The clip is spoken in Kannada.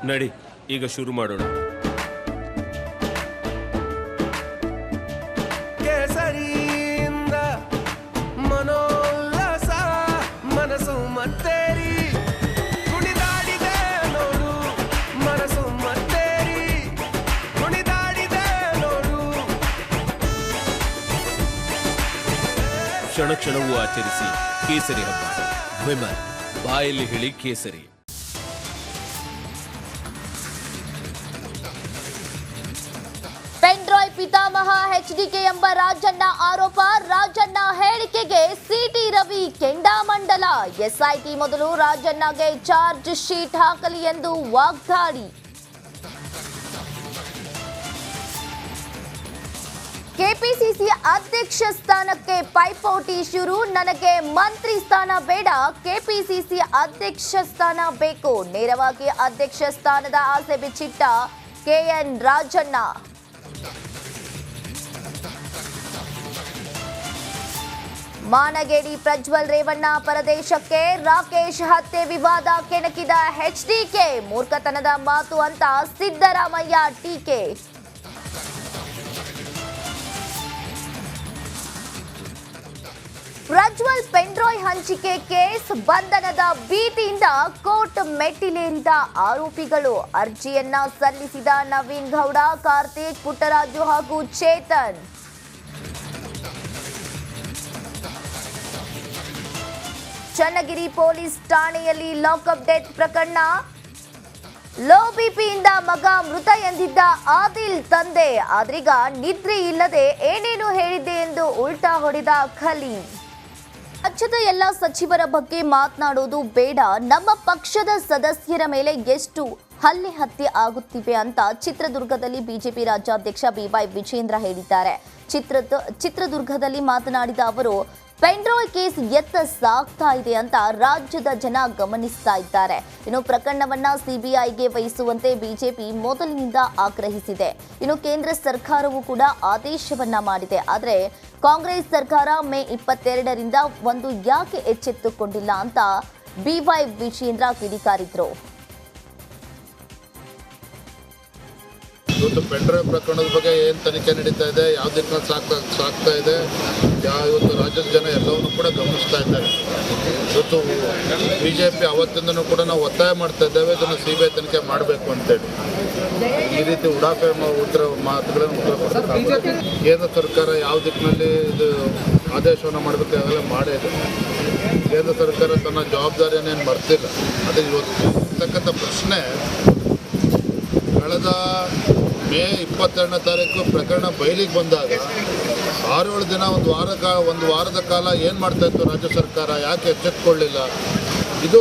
ನಡಿ ಈಗ ಶುರು ಮಾಡೋಣ. ಕೇಸರಿಯಿಂದ ಮನೋಲ್ಲಾಸ ಮನಸ್ಸು ಮತ್ತೇರಿ ಕುಣಿದಾಡಿದೆ ನೋಡು, ಮನಸ್ಸು ಮತ್ತೇರಿ ಕುಣಿದಾಡಿದೆ ನೋಡು. ಕ್ಷಣ ಕ್ಷಣವೂ ಆಚರಿಸಿ ಕೇಸರಿ ಹಬ್ಬ. ವಿಮಲ್ ಬಾಯಲ್ಲಿ ಹೇಳಿ ಕೇಸರಿ. ಪೆನ್ಡ್ರಾಯ್ ಪಿತಾಮಹ ಎಚ್ಡಿಕೆ ಎಂಬ ರಾಜಣ್ಣ ಆರೋಪ. ರಾಜಣ್ಣ ಹೇಳಿಕೆಗೆ ಸಿಟಿ ರವಿ ಕೆಂಡಾಮಂಡಲ. ಎಸ್ಐಟಿ ಮೊದಲು ರಾಜಣ್ಣಗೆ ಚಾರ್ಜ್ ಶೀಟ್ ಹಾಕಲಿ ಎಂದು ವಾಗ್ದಾಳಿ. ಕೆಪಿಸಿಸಿ ಅಧ್ಯಕ್ಷ ಸ್ಥಾನಕ್ಕೆ ಪೈಪೋಟಿ ಶುರು. ನನಗೆ ಮಂತ್ರಿ ಸ್ಥಾನ ಬೇಡ, ಕೆಪಿಸಿಸಿ ಅಧ್ಯಕ್ಷ ಸ್ಥಾನ ಬೇಕು. ನೇರವಾಗಿ ಅಧ್ಯಕ್ಷ ಸ್ಥಾನದ ಆಸೆ ಬಿಚ್ಚಿಟ್ಟ ಕೆಎನ್ ರಾಜಣ್ಣ. ಮಾನಗೇಡಿ ಪ್ರಜ್ವಲ್ ರೇವಣ್ಣ ಪರದೇಶಕ್ಕೆ. ರಾಕೇಶ್ ಹತ್ಯೆ ವಿವಾದ ಕೆಣಕಿದ ಎಚ್ಡಿಕೆ. ಮೂರ್ಖತನದ ಮಾತು ಅಂತ ಸಿದ್ದರಾಮಯ್ಯ ಟೀಕೆ. ಪ್ರಜ್ವಲ್ ಪೆನ್ಡ್ರಾಯ್ ಹಂಚಿಕೆ ಕೇಸ್. ಬಂಧನದ ಭೀತಿಯಿಂದ ಕೋರ್ಟ್ ಮೆಟ್ಟಿಲೇರಿದ ಆರೋಪಿಗಳು. ಅರ್ಜಿಯನ್ನ ಸಲ್ಲಿಸಿದ ನವೀನ್ ಗೌಡ, ಕಾರ್ತಿಕ್, ಪುಟ್ಟರಾಜು ಹಾಗೂ ಚೇತನ್. ಚನ್ನಗಿರಿ ಪೊಲೀಸ್ ಠಾಣೆಯಲ್ಲಿ ಲಾಕಪ್ ಡೆತ್ ಪ್ರಕರಣ. ಲೋ ಬಿಪಿಯಿಂದ ಮಗ ಮೃತ ಎಂದಿದ್ದ ಆದಿಲ್ ತಂದೆ. ಆದ್ರೀಗ ನಿದ್ರೆ ಇಲ್ಲದೆ ಏನೇನು ಹೇಳಿದ್ದೆ ಎಂದು ಉಲ್ಟಾ ಹೊಡೆದ ಖಲೀಲ್. ರಾಜ್ಯದ ಎಲ್ಲ ಸಚಿವರ ಬಗ್ಗೆ ಮಾತನಾಡೋದು ಬೇಡ, ನಮ್ಮ ಪಕ್ಷದ ಸದಸ್ಯರ ಮೇಲೆ ಎಷ್ಟು ಹಲ್ಲೆ ಆಗುತ್ತಿವೆ ಅಂತ ಚಿತ್ರದುರ್ಗದಲ್ಲಿ ಬಿಜೆಪಿ ರಾಜ್ಯಾಧ್ಯಕ್ಷ ಬಿವೈ ವಿಜೇಂದ್ರ ಹೇಳಿದ್ದಾರೆ. ಚಿತ್ರದುರ್ಗದಲ್ಲಿ ಮಾತನಾಡಿದ ಅವರು, ಪೆನ್ಡ್ರಾಯ್ ಕೇಸ್ ಎತ್ತ ಸಾಗ್ತಾ ಇದೆ ಅಂತ ರಾಜ್ಯದ ಜನ ಗಮನಿಸ್ತಾ ಇದ್ದಾರೆ. ಇನ್ನು ಪ್ರಕರಣವನ್ನ ಸಿಬಿಐಗೆ ವಹಿಸುವಂತೆ ಬಿಜೆಪಿ ಮೊದಲಿನಿಂದ ಆಗ್ರಹಿಸಿದೆ. ಇನ್ನು ಕೇಂದ್ರ ಸರ್ಕಾರವೂ ಕೂಡ ಆದೇಶವನ್ನ ಮಾಡಿದೆ. ಆದರೆ ಕಾಂಗ್ರೆಸ್ ಸರ್ಕಾರ ಮೇ 22ರಿಂದ ಒಂದು ಯಾಕೆ ಎಚ್ಚೆತ್ತುಕೊಂಡಿಲ್ಲ ಅಂತ ಬಿವೈ ವಿಜೇಂದ್ರ ಕಿಡಿಕಾರಿದ್ರು. ಇವತ್ತು ಪೆನ್ಡ್ರೈವ್ ಪ್ರಕರಣದ ಬಗ್ಗೆ ಏನು ತನಿಖೆ ನಡೀತಾ ಇದೆ, ಯಾವ ದಿಕ್ಕಿನಲ್ಲಿ ಸಾಗ್ತಾ ಇದೆ, ಇವತ್ತು ರಾಜ್ಯದ ಜನ ಎಲ್ಲವನ್ನೂ ಕೂಡ ಗಮನಿಸ್ತಾ ಇದ್ದಾರೆ. ಇವತ್ತು ಬಿಜೆಪಿ ಅವತ್ತಿಂದನೂ ಕೂಡ ನಾವು ಒತ್ತಾಯ ಮಾಡ್ತಾ ಇದ್ದೇವೆ, ಇದನ್ನು ಸಿಬಿಐ ತನಿಖೆ ಮಾಡಬೇಕು ಅಂತೇಳಿ. ಈ ರೀತಿ ಉಡಾಫೆ ಮಾತುಗಳನ್ನು ಉತ್ತರ ಕೊಡಬೇಕು. ಕೇಂದ್ರ ಸರ್ಕಾರ ಯಾವ ದಿಕ್ಕಿನಲ್ಲಿ ಇದು ಆದೇಶವನ್ನು ಮಾಡಬೇಕು ಅವೆಲ್ಲ ಮಾಡಿದೆ. ಕೇಂದ್ರ ಸರ್ಕಾರ ತನ್ನ ಜವಾಬ್ದಾರಿಯನ್ನೇನು ಮರ್ತಿಲ್ಲ. ಅದೇ ಇವತ್ತು ಇರ್ತಕ್ಕಂಥ ಪ್ರಶ್ನೆ, ಕಳೆದ ಮೇ 22ನೇ ತಾರೀಕು ಪ್ರಕರಣ ಬಯಲಿಗೆ ಬಂದಾಗ 6-7 ದಿನ ಒಂದು ವಾರದ ಕಾಲ ಏನು ಮಾಡ್ತಾ ಇತ್ತು ರಾಜ್ಯ ಸರ್ಕಾರ, ಯಾಕೆ ಎಚ್ಚೆತ್ತುಕೊಳ್ಳಿಲ್ಲ? ಇದು